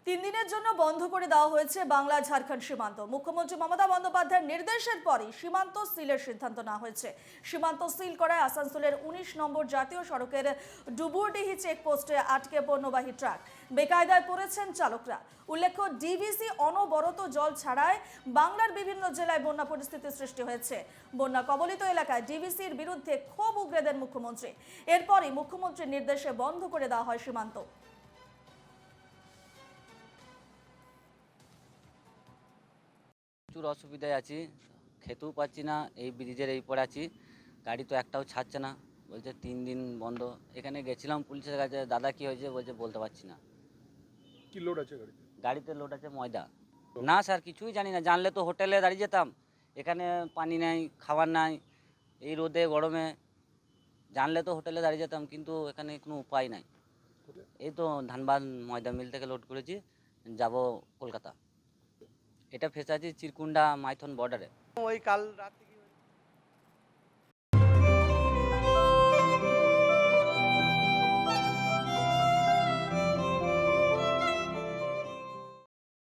তিন দিনের জন্য বন্ধ করে দেওয়া হয়েছে বাংলা ঝাড়খণ্ড সীমান্ত। মুখ্যমন্ত্রী মমতা বন্দ্যোপাধ্যায়ের নির্দেশের পরই সীমান্ত সিলের সিদ্ধান্ত নেওয়া হয়েছে। সীমান্ত সিল করায় আসানসোলের ১৯ নম্বর জাতীয় সড়কের ডুবুরডিহি চেকপোস্টে আটকে পণ্যবাহী ট্রাক। বেকায়দায় পড়েছেন চালকরা। উল্লেখ্য, ডিভিসি অনবরত জল ছাড়ায় বাংলার বিভিন্ন জেলায় বন্যা পরিস্থিতির সৃষ্টি হয়েছে। বন্যা কবলিত এলাকায় ডিভিসির বিরুদ্ধে ক্ষোভ উগরে দেন মুখ্যমন্ত্রী। এরপরই মুখ্যমন্ত্রীর নির্দেশে বন্ধ করে দেওয়া হয় সীমান্ত। প্রচুর অসুবিধায় আছি, খেতেও পাচ্ছি না। এই ব্রিজের এই পরে আছি, গাড়ি তো একটাও ছাড়ছে না, বলছে 3 দিন বন্ধ। এখানে গেছিলাম পুলিশের কাছে, দাদা কি হয়েছে বলছে বলতে পারছি না। কি লোড আছে গাড়িতে? গাড়িতে লোড আছে ময়দা। না স্যার, কিছুই জানি না, জানলে তো হোটেলে দাঁড়িয়ে যেতাম। এখানে পানি নাই, খাবার নাই, এই রোদে গরমে জানলে তো হোটেলে দাঁড়িয়ে যেতাম, কিন্তু এখানে কোনো উপায় নাই। এই তো ধানবাদ ময়দা মিল থেকে লোড করেছি, যাব কলকাতা। এটা ফেসে আছি চিরকুন্ডা মাইথন বর্ডারে। ওই কাল রাত থেকে